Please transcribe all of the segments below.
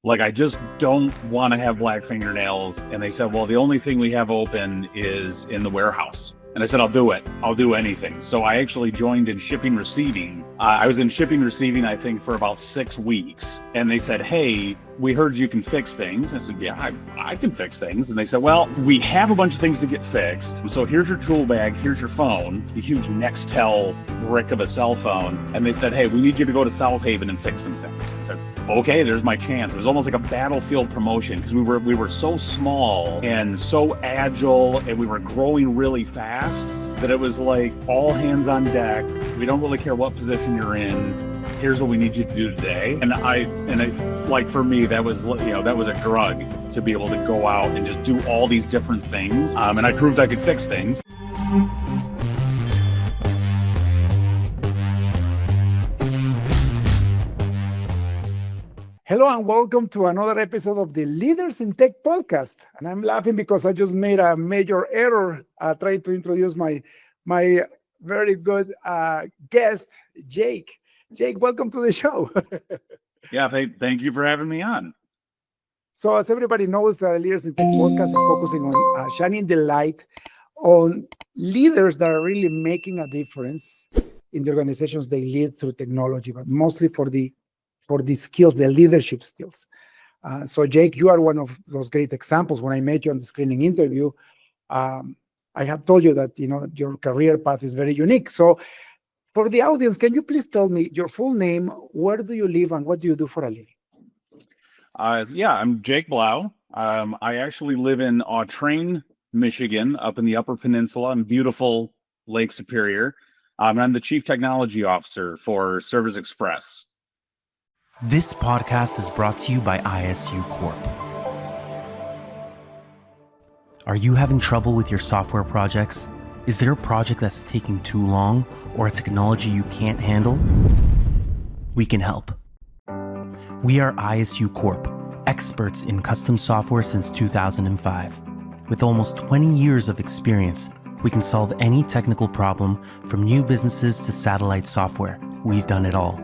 Like, I just don't want to have black fingernails. And they said, well, the only thing we have open is in the warehouse. And I said, I'll do it. I'll do anything. So I actually joined in shipping receiving. I was in shipping receiving, I think, for about 6 weeks. And they said, hey, we heard you can fix things. I said, yeah, I can fix things. And they said, well, we have a bunch of things to get fixed. So here's your tool bag. Here's your phone, the huge Nextel brick of a cell phone. And they said, hey, we need you to go to South Haven and fix some things. I said, okay, there's my chance. It was almost like a battlefield promotion because we were so small and so agile, and we were growing really fast that it was like all hands on deck. We don't really care what position you're in. Here's what we need you to do today. And like for me, that was a drug to be able to go out and just do all these different things. And I proved I could fix things. Hello and welcome to another episode of the Leaders in Tech podcast. And I'm laughing because I just made a major error trying to introduce my very good guest, Jake. Jake, welcome to the show. Yeah, thank you for having me on. So as everybody knows, the Leaders in Tech podcast is focusing on shining the light on leaders that are really making a difference in the organizations they lead through technology, but mostly for the skills, the leadership skills. So Jake, you are one of those great examples. When I met you on the screening interview, I have told you that, your career path is very unique. So for the audience, can you please tell me your full name, where do you live, and what do you do for a living? Yeah, I'm Jake Blough. I actually live in Autrain, Michigan, up in the Upper Peninsula in beautiful Lake Superior. I'm the Chief Technology Officer for Service Express. This podcast is brought to you by ISU Corp. Are you having trouble with your software projects? Is there a project that's taking too long or a technology you can't handle? We can help. We are ISU Corp, experts in custom software since 2005. With almost 20 years of experience, we can solve any technical problem from new businesses to satellite software. We've done it all.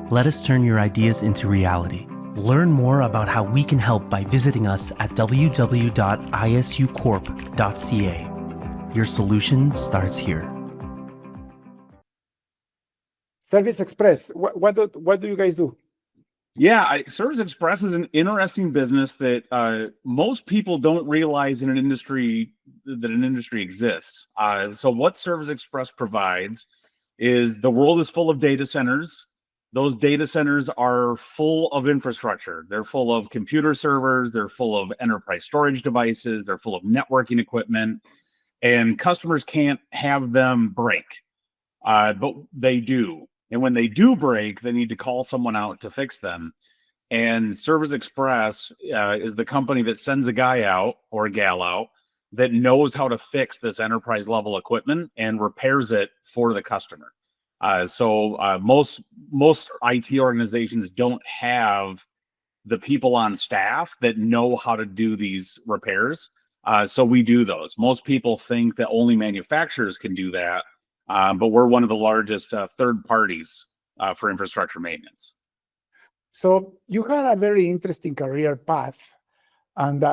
Let us turn your ideas into reality. Learn more about how we can help by visiting us at www.isucorp.ca. Your solution starts here. Service Express, what do you guys do? Yeah, Service Express is an interesting business that most people don't realize in an industry exists. So what Service Express provides is the world is full of data centers. Those data centers are full of infrastructure. They're full of computer servers. They're full of enterprise storage devices. They're full of networking equipment. And customers can't have them break, but they do. And when they do break, they need to call someone out to fix them. And Service Express is the company that sends a guy out or a gal out that knows how to fix this enterprise level equipment and repairs it for the customer. So most IT organizations don't have the people on staff that know how to do these repairs. So we do those. Most people think that only manufacturers can do that, but we're one of the largest third parties for infrastructure maintenance. So you had a very interesting career path. And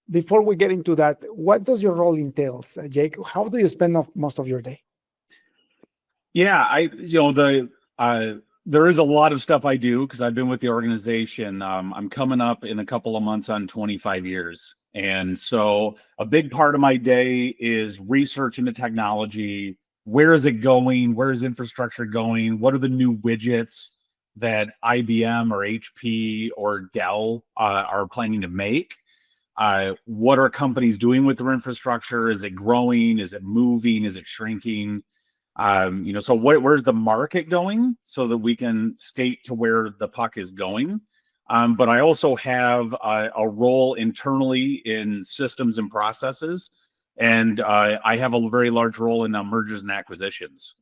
before we get into that, what does your role entails, Jake? How do you spend most of your day? Yeah, there is a lot of stuff I do because I've been with the organization. I'm coming up in a couple of months on 25 years. And so a big part of my day is research into technology. Where is it going? Where is infrastructure going? What are the new widgets that IBM or HP or Dell are planning to make? What are companies doing with their infrastructure? Is it growing? Is it moving? Is it shrinking? So where's the market going so that we can skate to where the puck is going? But I also have a role internally in systems and processes. And I have a very large role in mergers and acquisitions,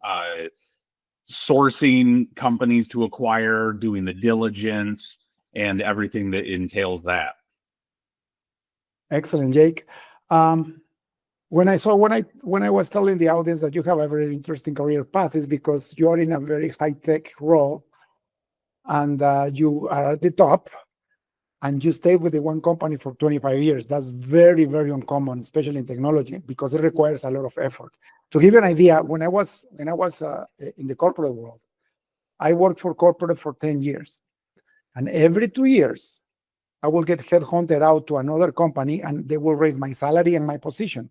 sourcing companies to acquire, doing the diligence, and everything that entails that. Excellent, Jake. When I was telling the audience that you have a very interesting career path, is because you're in a very high-tech role and you are at the top. and you stay with the one company for 25 years. That's very, very uncommon, especially in technology, because it requires a lot of effort. To give you an idea, when I was in the corporate world, I worked for corporate for 10 years. And every 2 years, I will get headhunted out to another company, and they will raise my salary and my position.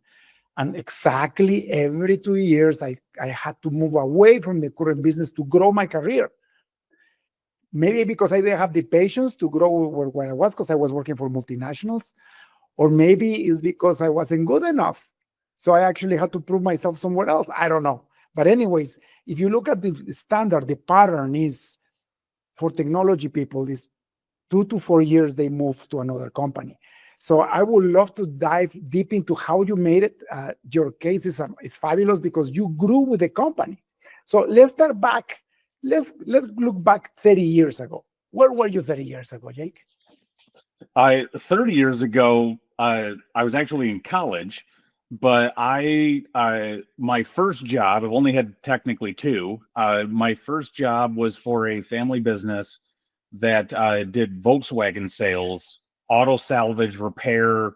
And exactly every 2 years, I had to move away from the current business to grow my career. Maybe because I didn't have the patience to grow where I was, because I was working for multinationals, or maybe it's because I wasn't good enough. So I actually had to prove myself somewhere else. I don't know. But anyways, if you look at the standard, the pattern is for technology people is 2 to 4 years, they move to another company. So I would love to dive deep into how you made it. Your case is fabulous because you grew with the company. So let's start back. Let's look back 30 years ago. Where were you 30 years ago, Jake? 30 years ago, I was actually in college, but my first job, I've only had technically two. My first job was for a family business that did Volkswagen sales, auto salvage, repair,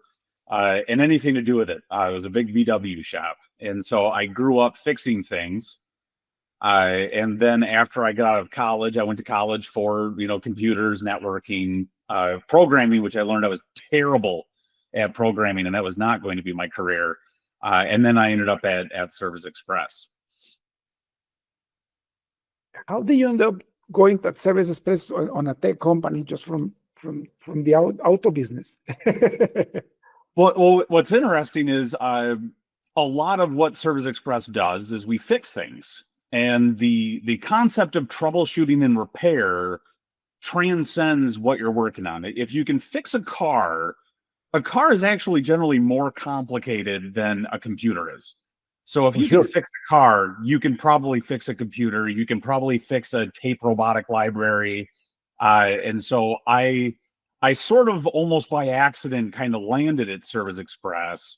and anything to do with it. It was a big VW shop. And so I grew up fixing things. And then after I got out of college, I went to college for, computers, networking, programming, which I learned I was terrible at programming, and that was not going to be my career. And then I ended up at Service Express. How did you end up going to Service Express on a tech company just from the auto business? Well, what's interesting is a lot of what Service Express does is we fix things. And the concept of troubleshooting and repair transcends what you're working on. If you can fix a car is actually generally more complicated than a computer is. So if you can fix a car, you can probably fix a computer. You can probably fix a tape robotic library. And so I sort of almost by accident kind of landed at Service Express.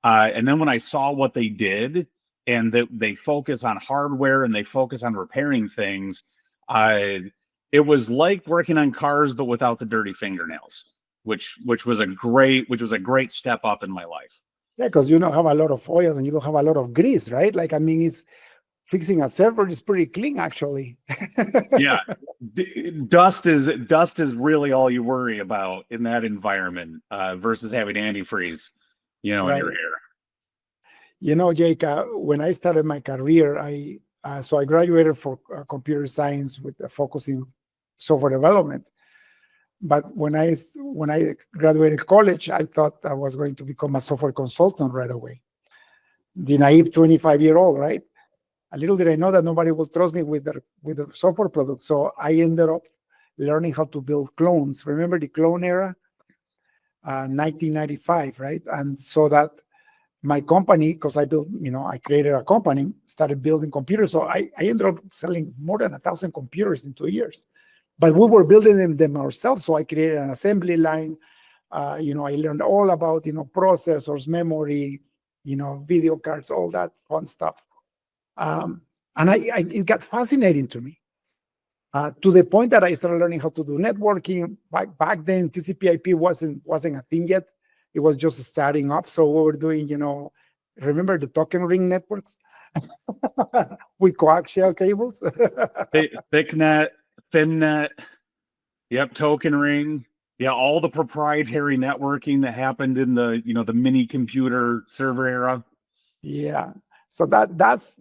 And then when I saw what they did, and that they focus on hardware and they focus on repairing things, it was like working on cars, but without the dirty fingernails, which was a great step up in my life. Yeah, because you don't have a lot of oil and you don't have a lot of grease, right? It's fixing a server is pretty clean, actually. Yeah, dust is really all you worry about in that environment versus having antifreeze, in your hair. Jake, when I started my career, I graduated for computer science with a focus in software development. But when I graduated college, I thought I was going to become a software consultant right away. The naive 25-year-old, right? A little did I know that nobody will trust me with the software product. So I ended up learning how to build clones. Remember the clone era? 1995, right? And so that my company, because I created a company, started building computers. So I ended up selling more than 1,000 computers in 2 years. But we were building them ourselves. So I created an assembly line. I learned all about, processors, memory, video cards, all that fun stuff. And it got fascinating to me to the point that I started learning how to do networking. Back then, TCP/IP wasn't a thing yet. It was just starting up. So we were doing, remember the token ring networks with coaxial cables? Thicknet, ThinNet, yep, token ring. Yeah, all the proprietary networking that happened in the, the mini computer server era. Yeah. So that's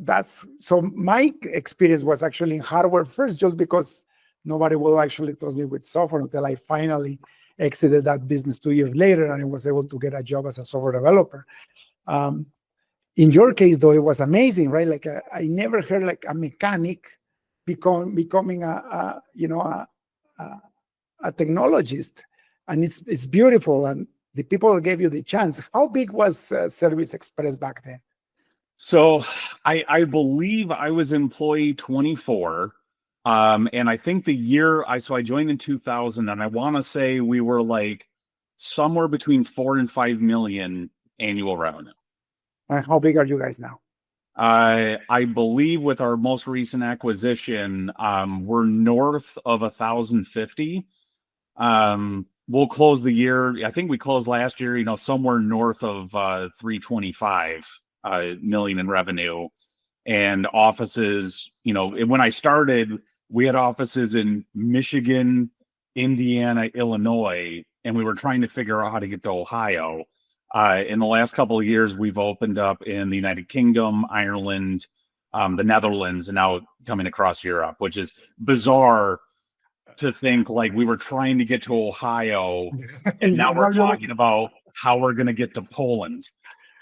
so my experience was actually in hardware first, just because nobody will actually trust me with software until I finally exited that business 2 years later, and I was able to get a job as a software developer. In your case, though, it was amazing, right? Like I never heard like a mechanic becoming a technologist, and it's beautiful. And the people that gave you the chance. How big was Service Express back then? So I believe I was employee 24. And I think the year I joined in 2000, and I want to say we were like somewhere between 4 and 5 million annual revenue. And how big are you guys now? I believe with our most recent acquisition, we're north of 1,050. we'll close the year. I think we closed last year, somewhere north of 325 million in revenue, and offices. When I started, we had offices in Michigan, Indiana, Illinois, and we were trying to figure out how to get to Ohio. In the last couple of years, we've opened up in the United Kingdom, Ireland, the Netherlands, and now coming across Europe, which is bizarre to think like we were trying to get to Ohio and now we're talking about how we're going to get to Poland.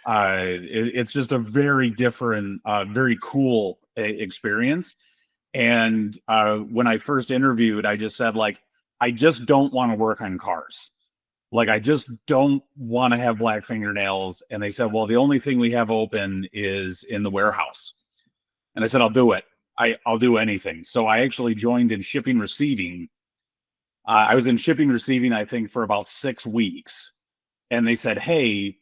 It's just a very different, very cool experience. And when I first interviewed, I just said, like, I just don't want to work on cars. Like, I just don't want to have black fingernails. And they said, well, the only thing we have open is in the warehouse. And I said, I'll do it. I'll do anything. So I actually joined in shipping receiving. I was in shipping receiving, I think, for about 6 weeks. And they said, hey,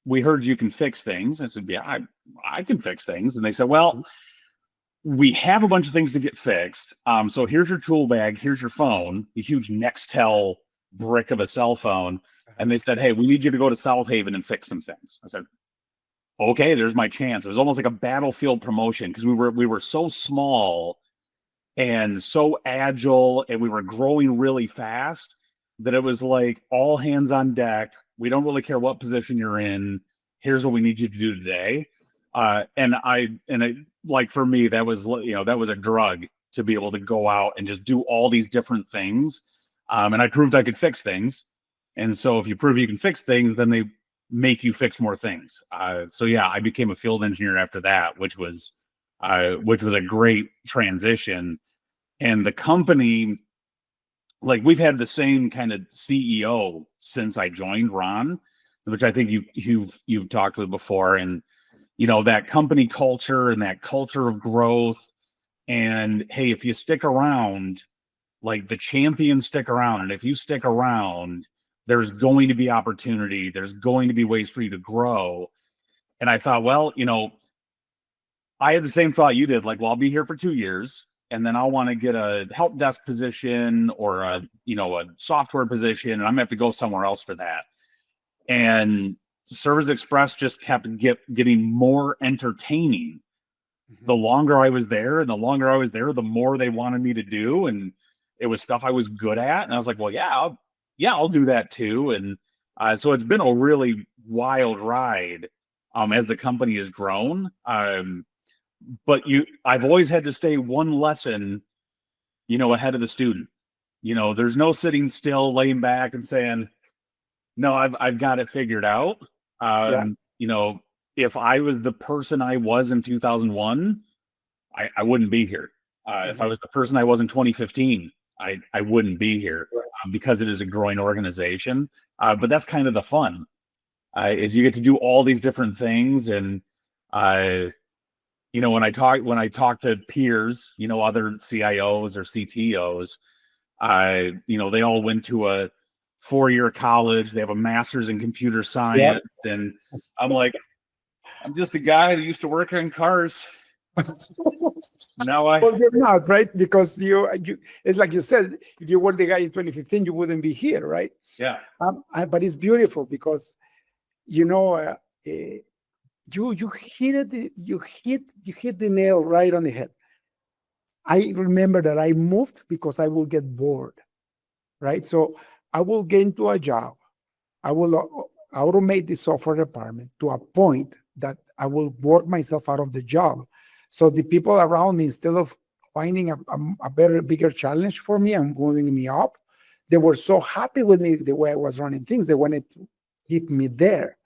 we heard you can fix things. I said, yeah, I can fix things. And they said, well, we have a bunch of things to get fixed. So here's your tool bag. Here's your phone, a huge Nextel brick of a cell phone. And they said, hey, we need you to go to South Haven and fix some things. I said, okay, there's my chance. It was almost like a battlefield promotion because we were so small and so agile, and we were growing really fast that it was like all hands on deck. We don't really care what position you're in. Here's what we need you to do today. Like, for me, that was a drug to be able to go out and just do all these different things. And I proved I could fix things. And so if you prove you can fix things, then they make you fix more things. So yeah, I became a field engineer after that, which was a great transition. And the company, like, we've had the same kind of CEO since I joined, Ron, which I think you've talked with before. And that company culture and that culture of growth. And hey, if you stick around, like, the champions stick around, and if you stick around, there's going to be opportunity. There's going to be ways for you to grow. And I thought, well, I had the same thought you did. Like, well, I'll be here for 2 years, and then I'll want to get a help desk position or a software position, and I'm gonna have to go somewhere else for that. And Service Express just kept getting more entertaining. The longer I was there, the more they wanted me to do, and it was stuff I was good at. And I was like, well, yeah, I'll do that too. And so it's been a really wild ride as the company has grown. But I've always had to stay one lesson, ahead of the student. There's no sitting still, laying back and saying, no, I've got it figured out. If I was the person I was in 2001, I wouldn't be here. If I was the person I was in 2015, I wouldn't be here, because it is a growing organization. But that's kind of the fun, is you get to do all these different things. And when I talk to peers, other CIOs or CTOs, they all went to a 4-year college. They have a master's in computer science. Yep. And I'm like, I'm just a guy that used to work on cars. Well, you're not, right? Because you it's like you said, if you were the guy in 2015, you wouldn't be here, right? Yeah. But it's beautiful because, you hit the nail right on the head. I remember that I moved because I will get bored, right? So I will get into a job. I will automate the software department to a point that I will work myself out of the job. So the people around me, instead of finding a bigger challenge for me and moving me up, they were so happy with me the way I was running things. They wanted to keep me there.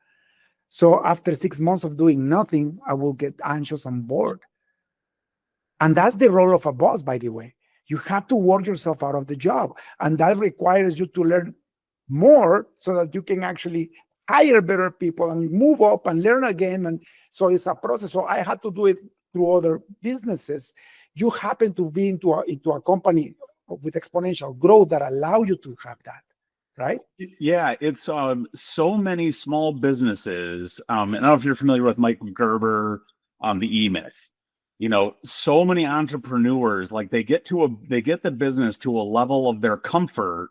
So after 6 months of doing nothing, I will get anxious and bored. And that's the role of a boss, by the way. You have to work yourself out of the job. And that requires you to learn more so that you can actually hire better people and move up and learn again. And so it's a process. So I had to do it through other businesses. You happen to be into a company with exponential growth that allow you to have that, right? Yeah, it's so many small businesses. And I don't know if you're familiar with Michael Gerber, the E-Myth. So many entrepreneurs, like, they get the business to a level of their comfort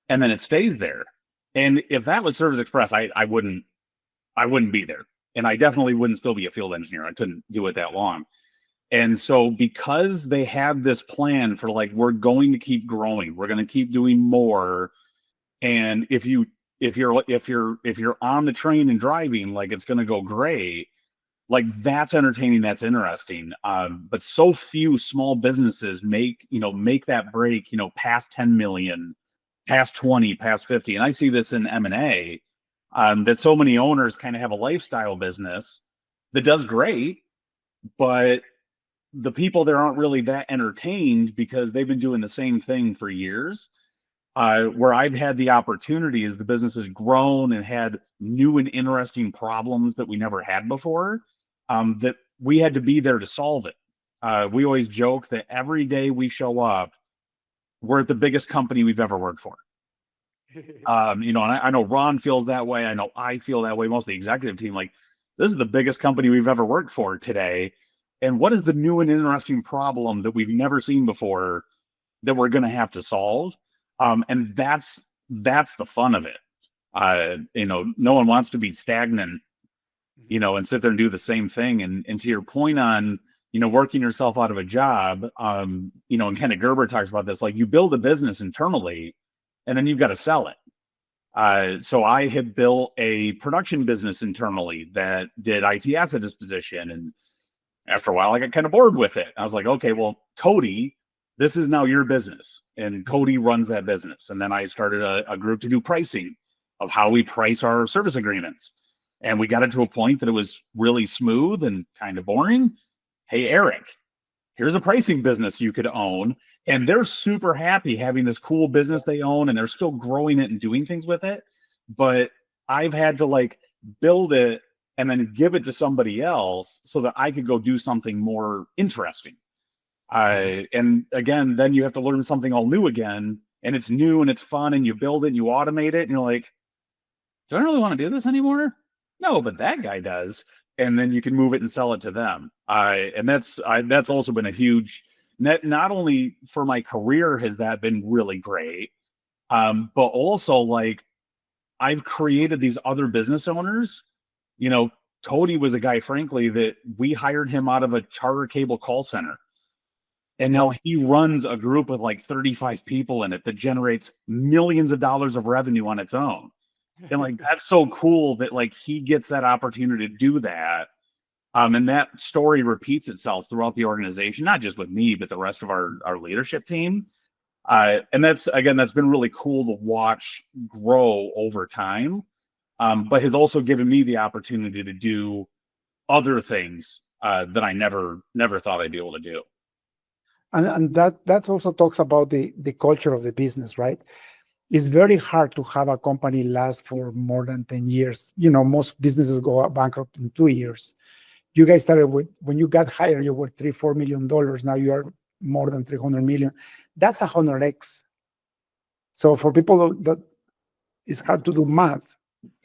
and then it stays there. And if that was Service Express, I wouldn't be there. And I definitely wouldn't still be a field engineer. I couldn't do it that long. And so because they had this plan for like, we're going to keep growing, we're going to keep doing more. And if you're on the train and driving, like it's going to go great. Like that's entertaining, that's interesting. But so few small businesses make that break, past 10 million, past 20, past 50. And I see this in M&A, that so many owners kind of have a lifestyle business that does great, but the people there aren't really that entertained because they've been doing the same thing for years. Where I've had the opportunity is the business has grown and had new and interesting problems that we never had before, that we had to be there to solve it. We always joke that every day we show up, we're at the biggest company we've ever worked for. And I know Ron feels that way. I know I feel that way. Most of the executive team, like, this is the biggest company we've ever worked for today. And what is the new and interesting problem that we've never seen before that we're going to have to solve? And that's the fun of it. No one wants to be stagnant, and sit there and do the same thing. And to your point on, working yourself out of a job, and kind of Gerber talks about this, like you build a business internally and then you've got to sell it. So I had built a production business internally that did IT asset disposition. And after a while, I got kind of bored with it. I was like, okay, well, Cody, this is now your business. And Cody runs that business. And then I started a group to do pricing of how we price our service agreements. And we got it to a point that it was really smooth and kind of boring. Hey, Eric, here's a pricing business you could own. And they're super happy having this cool business they own, and they're still growing it and doing things with it. But I've had to like build it and then give it to somebody else so that I could go do something more interesting. And again, then you have to learn something all new again, and it's new and it's fun, and you build it and you automate it, and you're like, do I really want to do this anymore? No, but that guy does. And then you can move it and sell it to them. And that's also been a huge, not only for my career has that been really great, but also like I've created these other business owners. Cody was a guy, frankly, that we hired him out of a Charter cable call center. And now he runs a group with like 35 people in it that generates millions of dollars of revenue on its own. And like, that's so cool that like he gets that opportunity to do that. And that story repeats itself throughout the organization, not just with me, but the rest of our leadership team. And that's been really cool to watch grow over time. But has also given me the opportunity to do other things that I never thought I'd be able to do. And that also talks about the culture of the business, right? It's very hard to have a company last for more than 10 years. Most businesses go bankrupt in 2 years. You guys started with, when you got hired, you were $3-4 million. Now you are more than 300 million. That's 100x. So for people that it's hard to do math,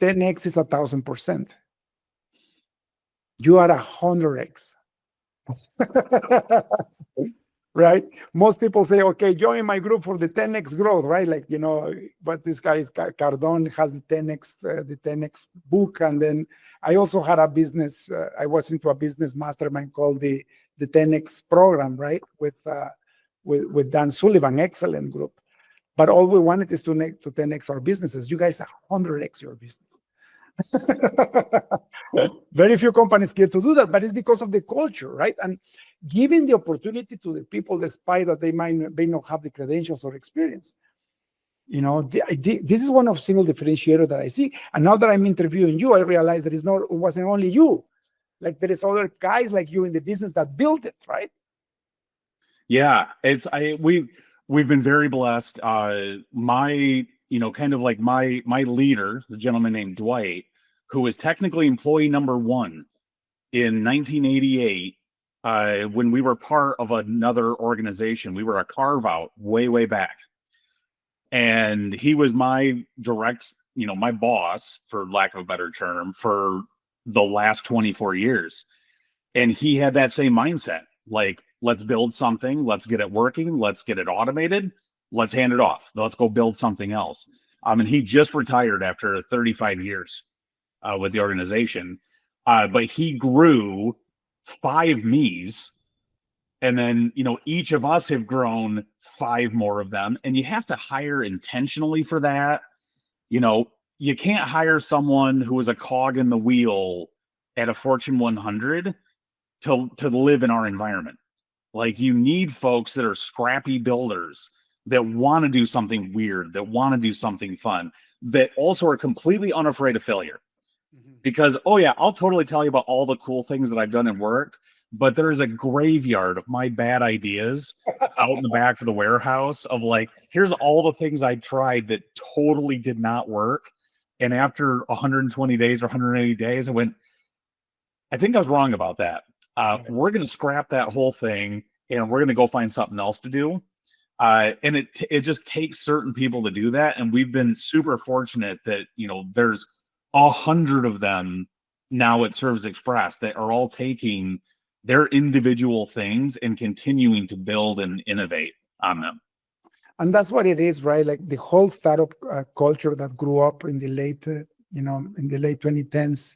10x is 1,000%. You are 100x. Right? Most people say, okay, join my group for the 10x growth, right? Like, but this guy is Cardone has the 10x book. And then I also had a business, I was into a business mastermind called the 10x program, right? With Dan Sullivan, excellent group. But all we wanted is to 10x our businesses. You guys are 100x your business. Very few companies get to do that, but it's because of the culture, right? And giving the opportunity to the people, despite that they may not have the credentials or experience. This is one of single differentiator that I see. And now that I'm interviewing you, I realize that it wasn't only you. Like there is other guys like you in the business that built it, right? Yeah, we've been very blessed. My leader, the gentleman named Dwight, who was technically employee number 1 in 1988, when we were part of another organization. We were a carve out way back. And he was my direct, my boss, for lack of a better term, for the last 24 years. And he had that same mindset. Like, let's build something, let's get it working, let's get it automated, Let's hand it off. Let's go build something else. And he just retired after 35 years with the organization. But he grew 5 me's. And then, each of us have grown 5 more of them. And you have to hire intentionally for that. You can't hire someone who is a cog in the wheel at a Fortune 100 to live in our environment. Like, you need folks that are scrappy builders that want to do something weird, that want to do something fun, that also are completely unafraid of failure. Because, I'll totally tell you about all the cool things that I've done and worked, but there is a graveyard of my bad ideas out in the back of the warehouse of like, here's all the things I tried that totally did not work. And after 120 days or 180 days, I went, I think I was wrong about that. We're going to scrap that whole thing and we're going to go find something else to do. And it just takes certain people to do that. And we've been super fortunate that, there's 100 of them now at Service Express that are all taking their individual things and continuing to build and innovate on them. And that's what it is, right? Like the whole startup culture that grew up in the late, in the late 2010s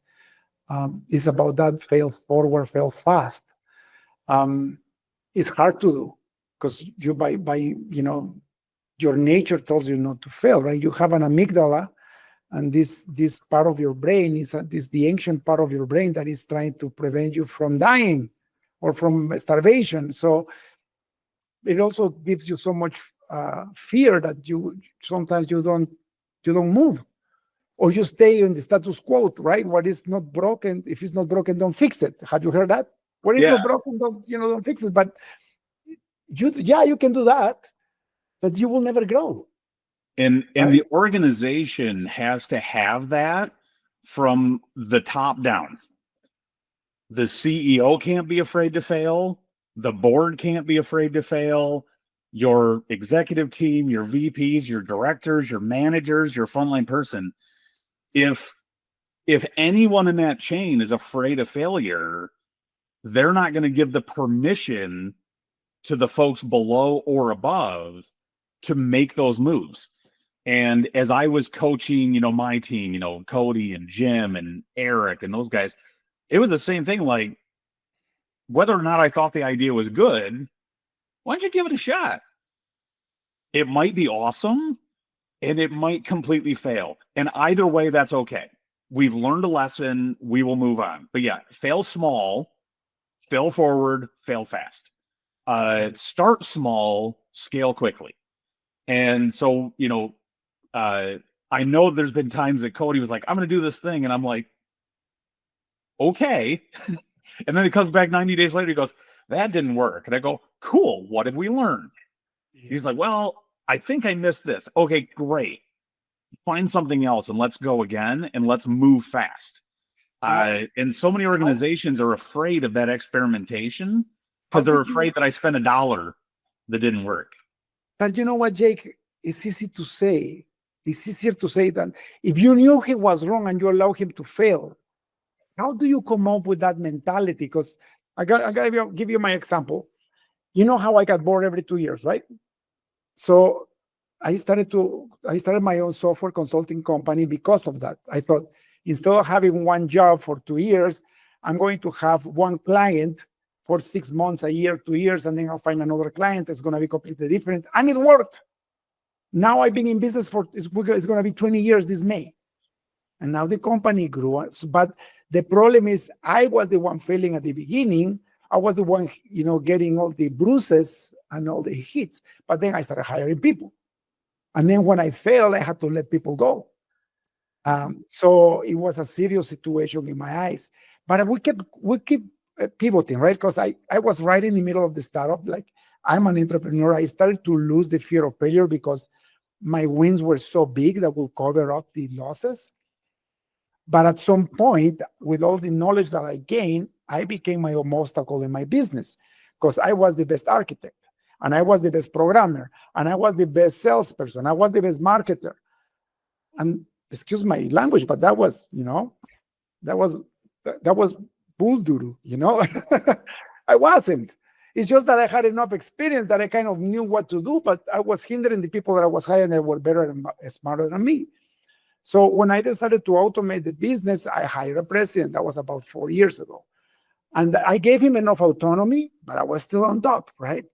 is about that fail forward, fail fast. It's hard to do because you by your nature tells you not to fail, right? You have an amygdala, and this part of your brain is the ancient part of your brain that is trying to prevent you from dying or from starvation. So it also gives you so much fear that you sometimes you don't move, or you stay in the status quo, right? What is not broken, if it's not broken, don't fix it. Have you heard that? What is not broken, don't fix it. But you can do that, but you will never grow. And the organization has to have that from the top down. The CEO can't be afraid to fail. The board can't be afraid to fail. Your executive team, your VPs, your directors, your managers, your frontline person. If anyone in that chain is afraid of failure, they're not going to give the permission to the folks below or above to make those moves. And as I was coaching, my team, Cody and Jim and Eric and those guys, it was the same thing. Like, whether or not I thought the idea was good, why don't you give it a shot? It might be awesome and it might completely fail. And either way, that's okay. We've learned a lesson. We will move on. But fail small, fail forward, fail fast. Start small, scale quickly. And so, I know there's been times that Cody was like, I'm going to do this thing. And I'm like, okay. And then he comes back 90 days later. He goes, that didn't work. And I go, cool. What have we learned? He's like, well, I think I missed this. Okay, great. Find something else and let's go again and let's move fast. And so many organizations are afraid of that experimentation because they're afraid that I spent $1 that didn't work. But you know what, Jake? It's easy to say. It's easier to say that if you knew he was wrong and you allow him to fail, how do you come up with that mentality? Because I gotta give you my example. You know how I got bored every 2 years, right? So I started my own software consulting company because of that. I thought, instead of having one job for 2 years, I'm going to have one client for 6 months, a year, 2 years, and then I'll find another client that's going to be completely different. And it worked. Now I've been in business it's going to be 20 years this May. And now the company grew. But the problem is I was the one failing at the beginning. I was the one, getting all the bruises and all the hits. But then I started hiring people. And then when I failed, I had to let people go. So it was a serious situation in my eyes. But we keep pivoting, right? Because I was right in the middle of the startup. Like, I'm an entrepreneur. I started to lose the fear of failure because my wins were so big that will cover up the losses. But at some point, with all the knowledge that I gained, I became my own obstacle in my business because I was the best architect and I was the best programmer and I was the best salesperson. I was the best marketer. And excuse my language, but that was, that was bull doodle, I wasn't. It's just that I had enough experience that I kind of knew what to do, but I was hindering the people that I was hiring that were better and smarter than me. So when I decided to automate the business, I hired a president. That was about 4 years ago. And I gave him enough autonomy, but I was still on top, right?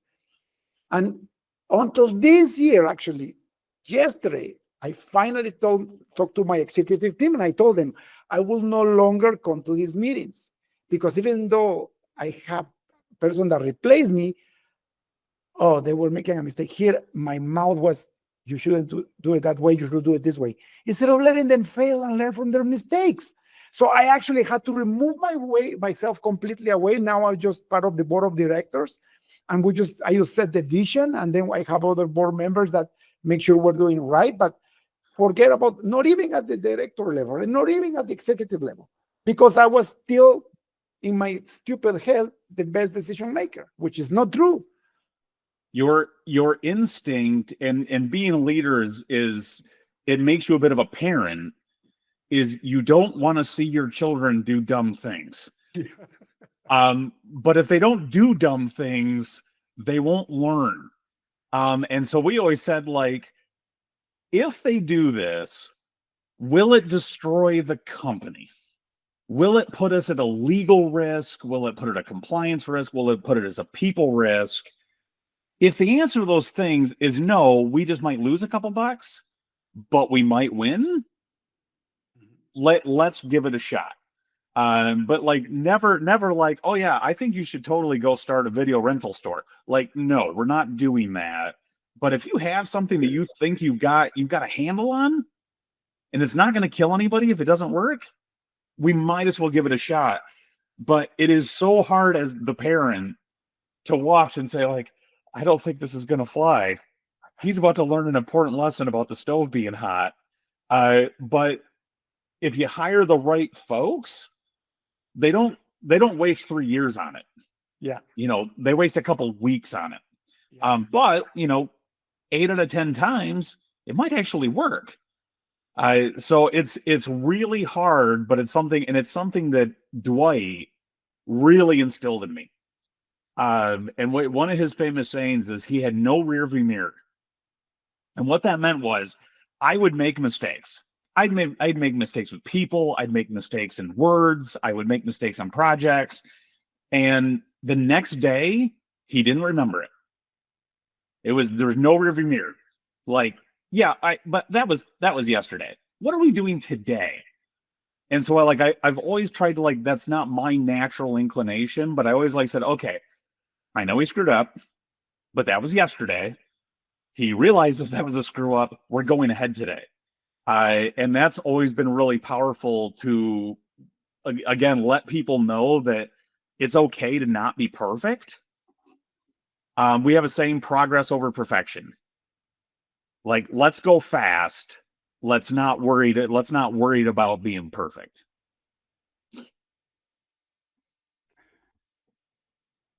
And until this year, actually, yesterday, I finally talked to my executive team, and I told them I will no longer come to these meetings, because even though I have a person that replaced me, oh, they were making a mistake here. My mouth was, you shouldn't do it that way. You should do it this way. Instead of letting them fail and learn from their mistakes. So I actually had to remove myself completely away. Now I'm just part of the board of directors, and I just set the vision, and then I have other board members that make sure we're doing right. But forget about not even at the director level and not even at the executive level, because I was still in my stupid head the best decision maker, which is not true. Your instinct and being a leader is it makes you a bit of a parent. Is you don't want to see your children do dumb things. But if they don't do dumb things, they won't learn. And so we always said, like, if they do this, will it destroy the company? Will it put us at a legal risk? Will it put it at a compliance risk? Will it put it as a people risk? If the answer to those things is no, we just might lose a couple bucks, but we might win. Let's give it a shot. But like never like, oh yeah, I think you should totally go start a video rental store. Like, no, we're not doing that. But if you have something that you think you've got a handle on, and it's not going to kill anybody if it doesn't work, we might as well give it a shot. But it is so hard as the parent to watch and say, like, I don't think this is going to fly. He's about to learn an important lesson about the stove being hot. But if you hire the right folks, they don't waste 3 years on it. Yeah. They waste a couple weeks on it. Yeah. But 8 out of 10 times it might actually work. So it's really hard, but it's something that Dwight really instilled in me. And one of his famous sayings is he had no rearview mirror. And what that meant was I would make mistakes. I'd make mistakes with people. I'd make mistakes in words. I would make mistakes on projects. And the next day, he didn't remember it. There was no rearview mirror. Like, yeah, but that was yesterday. What are we doing today? And so I've always tried to, like, that's not my natural inclination, but I always said, okay, I know he screwed up, but that was yesterday. He realizes that was a screw up. We're going ahead today. And that's always been really powerful to, again, let people know that it's okay to not be perfect. We have a saying, progress over perfection. Like, let's go fast. Let's not worried about being perfect.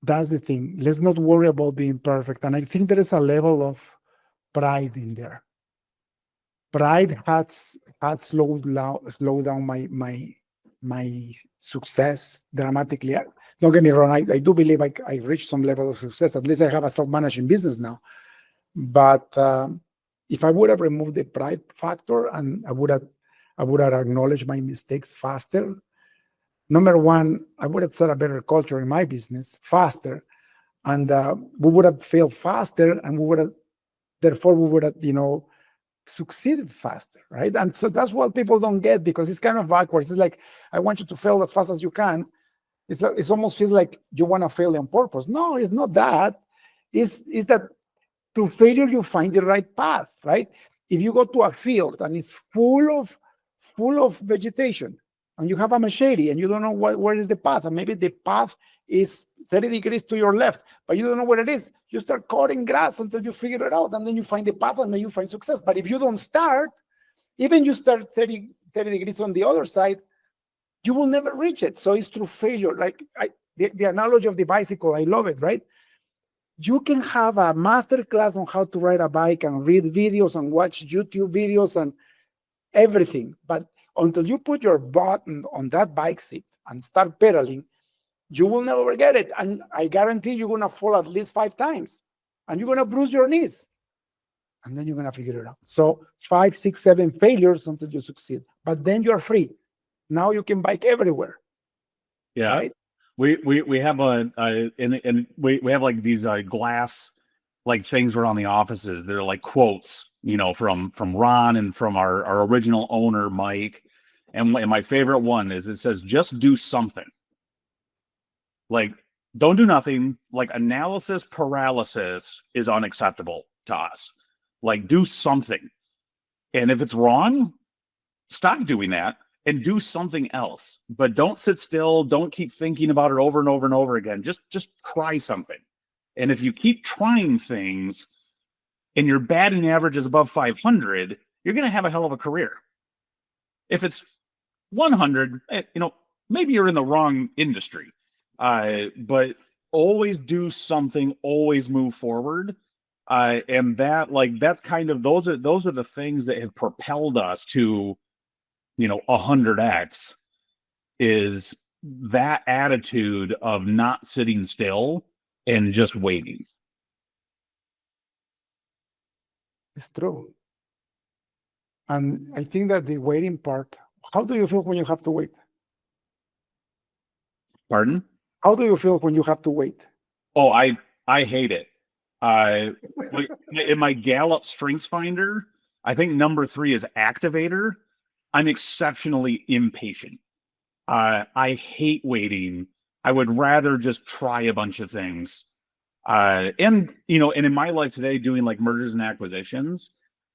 That's the thing. Let's not worry about being perfect. And I think there is a level of pride in there. Pride had slowed down my success dramatically. Don't get me wrong. I do believe I reached some level of success. At least I have a self-managing business now. But if I would have removed the pride factor and I would have acknowledged my mistakes faster, number one, I would have set a better culture in my business faster, and we would have failed faster, and we would have succeeded faster, right? And so that's what people don't get, because it's kind of backwards. It's like, I want you to fail as fast as you can. It almost feels like you want to fail on purpose. No, it's not that. It's that through failure, you find the right path, right? If you go to a field and it's full of vegetation, and you have a machete and you don't know where is the path, and maybe the path is 30 degrees to your left, but you don't know where it is, you start cutting grass until you figure it out, and then you find the path, and then you find success. But if you don't start, even you start 30 degrees on the other side, you will never reach it. So it's through failure. Like the analogy of the bicycle, I love it, right? You can have a master class on how to ride a bike and read videos and watch YouTube videos and everything. But until you put your butt on that bike seat and start pedaling, you will never get it. And I guarantee you're going to fall at least 5 times and you're going to bruise your knees. And then you're going to figure it out. So 5, 6, 7 failures until you succeed. But then you're free. Now you can bike everywhere. Yeah. Right? We have we have like these glass like things around the offices. They're like quotes, from Ron and from our original owner, Mike. And my favorite one is it says, just do something. Like, don't do nothing. Like, analysis paralysis is unacceptable to us. Like, do something. And if it's wrong, stop doing that and do something else. But don't sit still. Don't keep thinking about it over and over and over again. Just try something. And if you keep trying things and your batting average is above 500, you're going to have a hell of a career. If it's 100, maybe you're in the wrong industry. But always do something, always move forward. And that's kind of, those are the things that have propelled us to, 100x, is that attitude of not sitting still and just waiting. It's true. And I think that the waiting part, how do you feel when you have to wait? Pardon? How do you feel when you have to wait? Oh, I hate it. In my Gallup Strengths Finder, I think number 3 is activator. I'm exceptionally impatient. I hate waiting. I would rather just try a bunch of things. And in my life today, doing like mergers and acquisitions,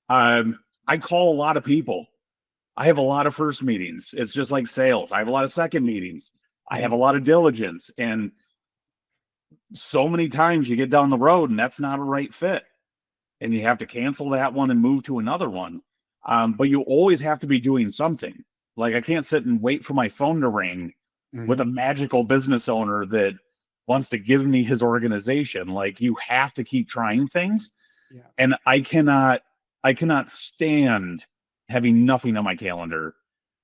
I call a lot of people. I have a lot of first meetings. It's just like sales. I have a lot of second meetings. I have a lot of diligence. And so many times you get down the road and that's not a right fit. And you have to cancel that one and move to another one. But you always have to be doing something. Like, I can't sit and wait for my phone to ring with a magical business owner that wants to give me his organization. Like, you have to keep trying things. Yeah. And I cannot stand having nothing on my calendar.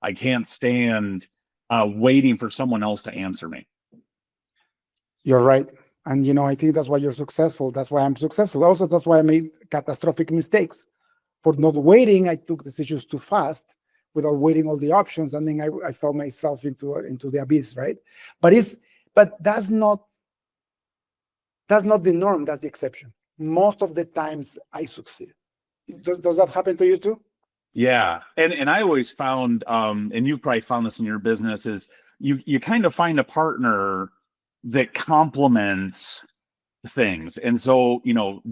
I can't stand waiting for someone else to answer me. You're right. And, I think that's why you're successful. That's why I'm successful. Also, that's why I made catastrophic mistakes. For not waiting, I took decisions too fast without waiting all the options. And then I fell myself into the abyss, right? But that's not the norm. That's the exception. Most of the times I succeed. Does that happen to you too? Yeah. And I always found, and you've probably found this in your business, is you kind of find a partner that complements things. And so,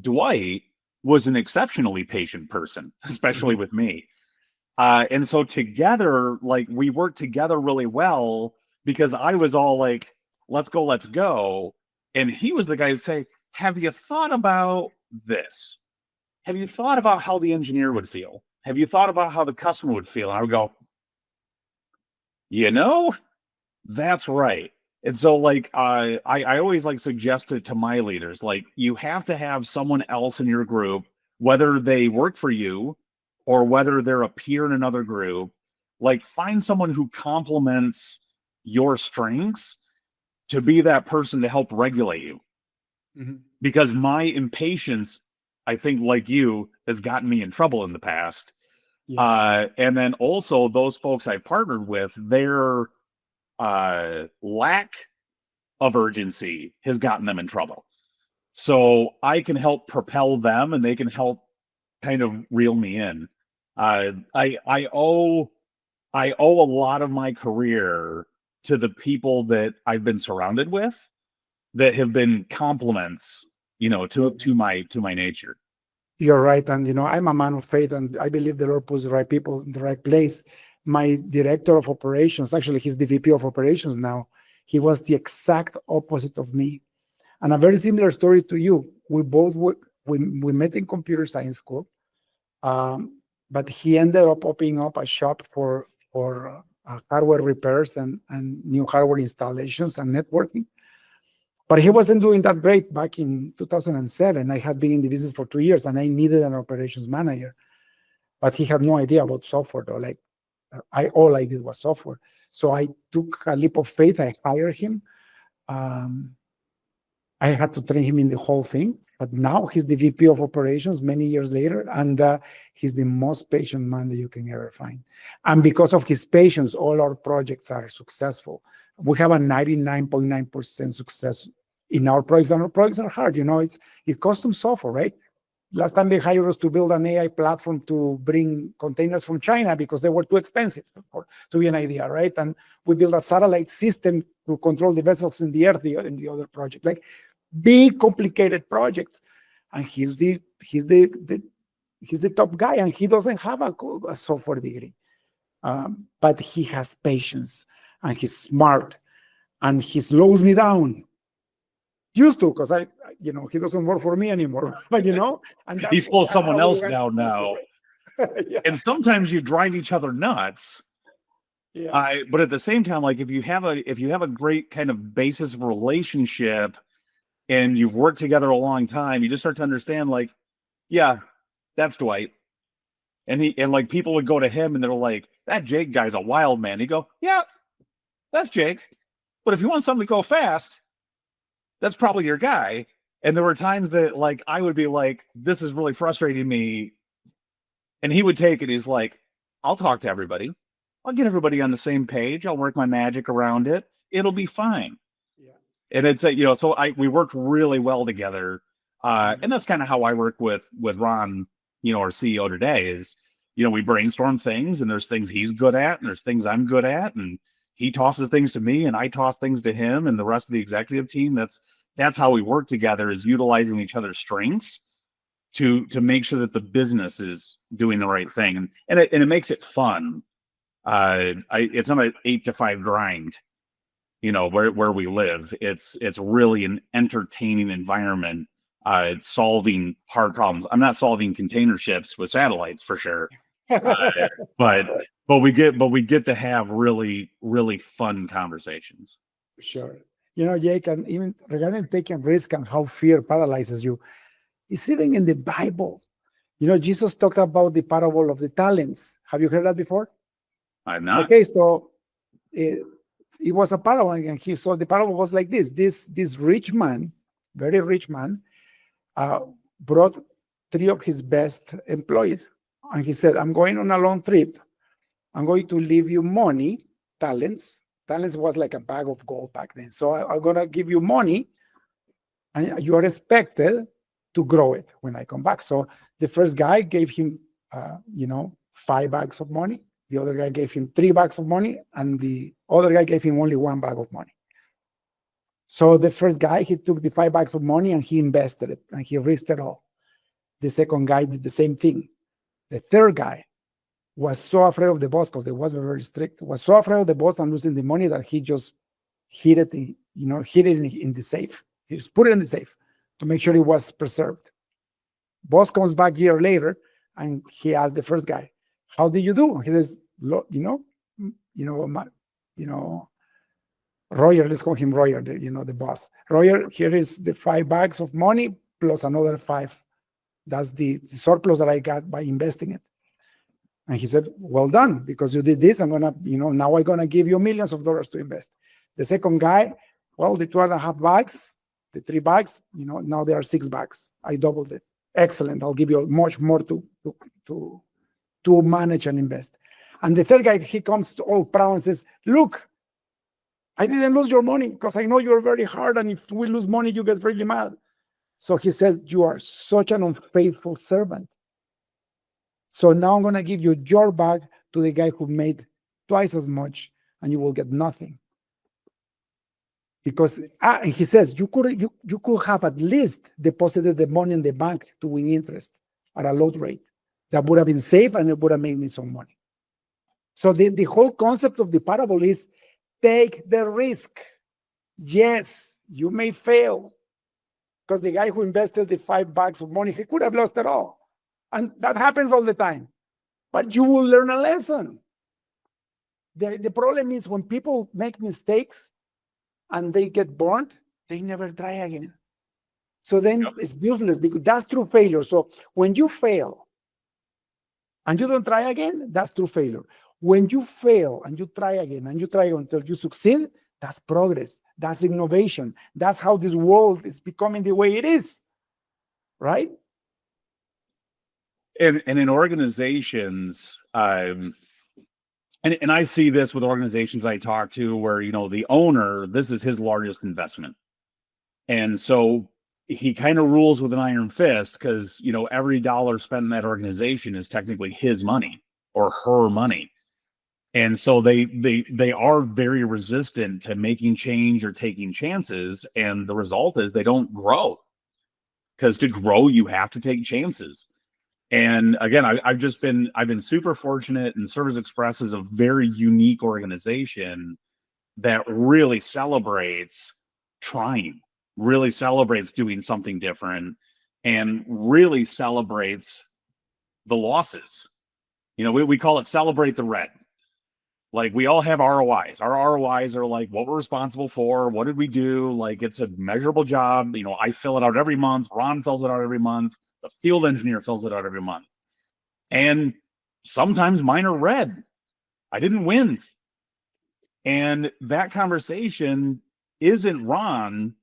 Dwight was an exceptionally patient person, especially with me. And so together, like, we worked together really well because I was all like, let's go. And he was the guy who'd say, have you thought about this? Have you thought about how the engineer would feel? Have you thought about how the customer would feel? And I would go, that's right. And so, like, I always suggested to my leaders, like, you have to have someone else in your group, whether they work for you or whether they're a peer in another group, like, find someone who complements your strengths to be that person to help regulate you. Because my impatience, I think, like you, has gotten me in trouble in the past. Yeah. And then also those folks I partnered with, their lack of urgency has gotten them in trouble. So I can help propel them and they can help kind of reel me in. I owe a lot of my career to the people that I've been surrounded with that have been compliments, to my nature. You're right. And, I'm a man of faith, and I believe the Lord puts the right people in the right place. My director of operations, actually, he's the VP of operations now. He was the exact opposite of me. And a very similar story to you. We both we met in computer science school, but he ended up opening up a shop for hardware repairs and new hardware installations and networking. But he wasn't doing that great back in 2007. I had been in the business for 2 years, and I needed an operations manager. But he had no idea about software, though. All I did was software. So I took a leap of faith. I hired him. I had to train him in the whole thing, but now he's the VP of operations many years later, and he's the most patient man that you can ever find. And because of his patience, all our projects are successful. We have a 99.9% success in our projects, and our projects are hard. It's custom software, right? Last time they hired us to build an AI platform to bring containers from China because they were too expensive, to be an idea, right? And we built a satellite system to control the vessels in the earth in the other project. Like big, complicated projects. And he's the top guy, and he doesn't have a software degree. But he has patience, and he's smart, and he slows me down. Used to, because he doesn't work for me anymore. But and He slows someone else down now. Yeah. And sometimes you drive each other nuts. Yeah. But at the same time, like if you have a great kind of basis of relationship and you've worked together a long time, you just start to understand, like, yeah, that's Dwight. And like people would go to him and they're like, that Jake guy's a wild man. He'd go, yeah, that's Jake. But if you want something to go fast, that's probably your guy. And there were times that like I would be like, this is really frustrating me. And he would take it. He's like, I'll talk to everybody. I'll get everybody on the same page. I'll work my magic around it. It'll be fine. Yeah. And it's so we worked really well together. And that's kind of how I work with Ron, our CEO today is, we brainstorm things, and there's things he's good at and there's things I'm good at, and he tosses things to me and I toss things to him and the rest of the executive team. That's how we work together, is utilizing each other's strengths to make sure that the business is doing the right thing. And it makes it fun. It's not an 8 to 5 grind, where we live. It's really an entertaining environment, solving hard problems. I'm not solving container ships with satellites for sure. But we get to have really, really fun conversations. Sure. Jake, and even regarding taking risk and how fear paralyzes you, it's even in the Bible. Jesus talked about the parable of the talents. Have you heard that before? I'm not. Okay, so it was a parable, and the parable was like this. This rich man, very rich man, brought 3 of his best employees. And he said, I'm going on a long trip. I'm going to leave you money, talents. Talents was like a bag of gold back then. So I'm going to give you money, and you are expected to grow it when I come back. So the first guy gave him, 5 bags of money. The other guy gave him 3 bags of money, and the other guy gave him only 1 bag of money. So the first guy, he took the 5 bags of money and he invested it, and he risked it all. The second guy did the same thing. The third guy was so afraid of the boss, because the boss was very strict, was so afraid of the boss and losing the money that he just hid it in the safe. He just put it in the safe to make sure it was preserved. Boss comes back a year later, and he asked the first guy, how did you do? He says, Roger, let's call him Roger, the boss. Roger, here is the 5 bags of money plus another 5. That's the surplus that I got by investing it. And he said, well done, because you did this. I'm going to, now I'm going to give you millions of dollars to invest. The second guy, well, the 2.5 bags, the 3 bags, now there are 6 bags. I doubled it. Excellent. I'll give you much more to manage and invest. And the third guy, he comes all proud and says, look, I didn't lose your money because I know you're very hard. And if we lose money, you get really mad. So he said, you are such an unfaithful servant. So now I'm going to give you your bag to the guy who made twice as much, and you will get nothing. Because and he says, you could have at least deposited the money in the bank to win interest at a low rate. That would have been safe, and it would have made me some money. So the whole concept of the parable is take the risk. Yes, you may fail. Because the guy who invested the 5 bags of money, he could have lost it all. And that happens all the time. But you will learn a lesson. The problem is when people make mistakes and they get burnt, they never try again. So then it's useless, because that's true failure. So when you fail and you don't try again, that's true failure. When you fail and you try again and you try until you succeed, That's progress. That's innovation. That's how this world is becoming the way it is, right? And in organizations, and I see this with organizations I talk to where, the owner, this is his largest investment. And so he kind of rules with an iron fist because, every dollar spent in that organization is technically his money or her money. And so they are very resistant to making change or taking chances. And the result is they don't grow, because to grow, you have to take chances. And again, I've been super fortunate, and Service Express is a very unique organization that really celebrates trying, really celebrates doing something different, and really celebrates the losses. We call it celebrate the red. Like, we all have ROIs. Our ROIs are like what we're responsible for. What did we do? Like, it's a measurable job. I fill it out every month. Ron fills it out every month. The field engineer fills it out every month. And sometimes mine are red. I didn't win. And that conversation isn't Ron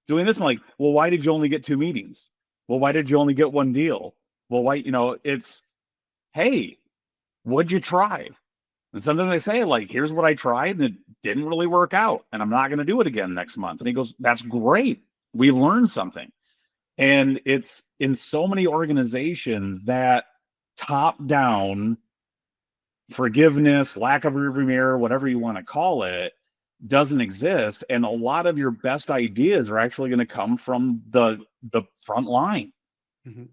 doing this. I'm like, well, why did you only get 2 meetings? Well, why did you only get 1 deal? Well, why, it's, hey, what'd you try? And sometimes I say, like, here's what I tried and it didn't really work out, and I'm not going to do it again next month. And he goes, that's great. We learned something. And it's in so many organizations that top-down forgiveness, lack of rearview mirror, whatever you want to call it, doesn't exist. And a lot of your best ideas are actually going to come from the front line. Mm-hmm.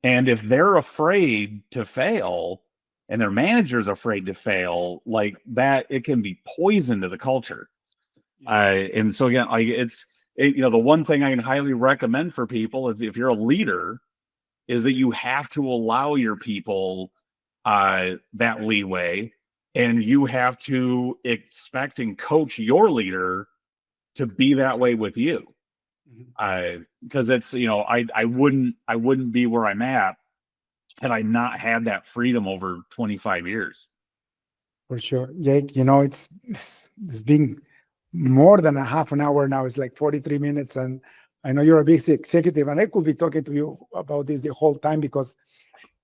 And if they're afraid to fail, and their manager's afraid to fail, like that, it can be poison to the culture. And so again, the one thing I can highly recommend for people, if you're a leader, is that you have to allow your people that leeway, and you have to expect and coach your leader to be that way with you. Because it's, I wouldn't be where I'm at had I not had that freedom over 25 years. For sure. Jake, it's been more than a half an hour now. It's like 43 minutes. And I know you're a busy executive, and I could be talking to you about this the whole time, because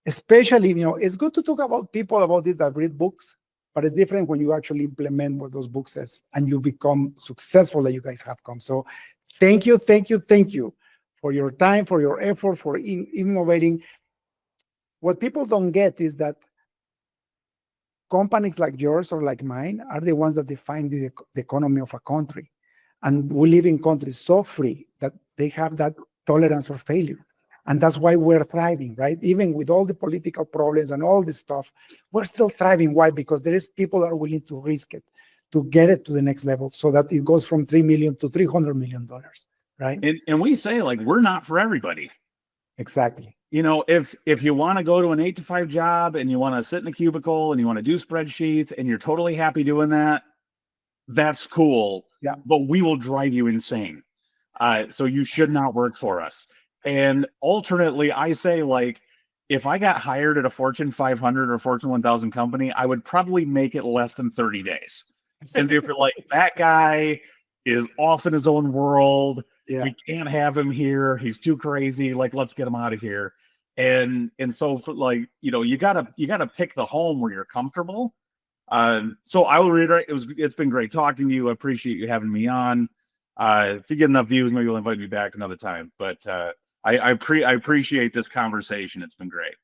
especially, it's good to talk about people about this that read books, but it's different when you actually implement what those books says and you become successful that you guys have come. So thank you for your time, for your effort, for innovating. What people don't get is that companies like yours or like mine are the ones that define the economy of a country. And we live in countries so free that they have that tolerance for failure. And that's why we're thriving, right? Even with all the political problems and all this stuff, we're still thriving. Why? Because there is people that are willing to risk it, to get it to the next level, so that it goes from $3 million to $300 million, right? And we say, like, we're not for everybody. Exactly. If you want to go to an 8 to 5 job and you want to sit in a cubicle and you want to do spreadsheets and you're totally happy doing that, that's cool. Yeah. But we will drive you insane. So you should not work for us. And alternately, I say, like, if I got hired at a Fortune 500 or Fortune 1000 company, I would probably make it less than 30 days. And if you're like, that guy is off in his own world, we can't have him here, he's too crazy, like, let's get him out of here. And so, for, like, you gotta pick the home where you're comfortable. So I will reiterate, it's been great talking to you. I appreciate you having me on. If you get enough views, maybe you'll invite me back another time. But I appreciate this conversation. It's been great.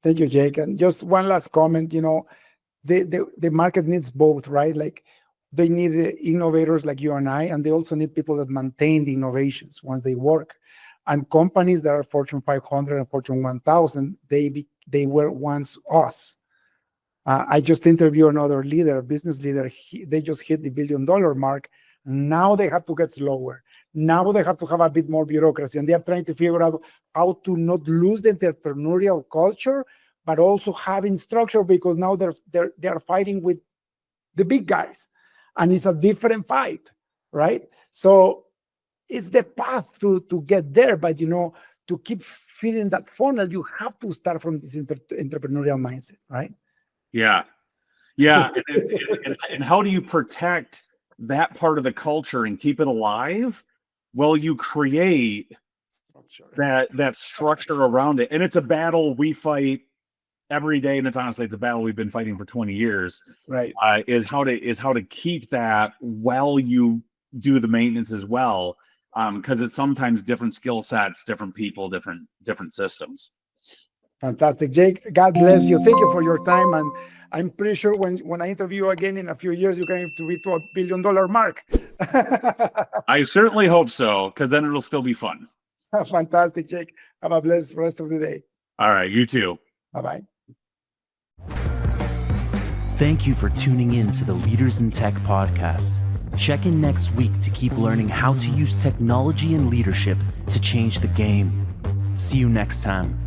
Thank you, Jake. And just one last comment. The market needs both, right? Like, they need the innovators like you and I, and they also need people that maintain the innovations once they work. And companies that are Fortune 500 and Fortune 1000, they were once us. I just interviewed another leader, business leader. They just hit the $1 billion mark. Now they have to get slower. Now they have to have a bit more bureaucracy, and they are trying to figure out how to not lose the entrepreneurial culture, but also having structure, because now they are fighting with the big guys, and it's a different fight, right? So it's the path to get there, but to keep feeding that funnel, you have to start from this entrepreneurial mindset, right? Yeah. And how do you protect that part of the culture and keep it alive, well, you create that structure around it. And it's a battle we fight every day, and it's a battle we've been fighting for 20 years. Right. Is how to keep that while you do the maintenance as well, because it's sometimes different skill sets, different people, different systems. Fantastic, Jake. God bless you. Thank you for your time, and I'm pretty sure when I interview you again in a few years, you're going to be to $1 billion mark. I certainly hope so, because then it'll still be fun. Fantastic, Jake. Have a blessed rest of the day. All right, you too. Bye-bye. Thank you for tuning in to the Leaders in Tech podcast. Check in next week to keep learning how to use technology and leadership to change the game. See you next time.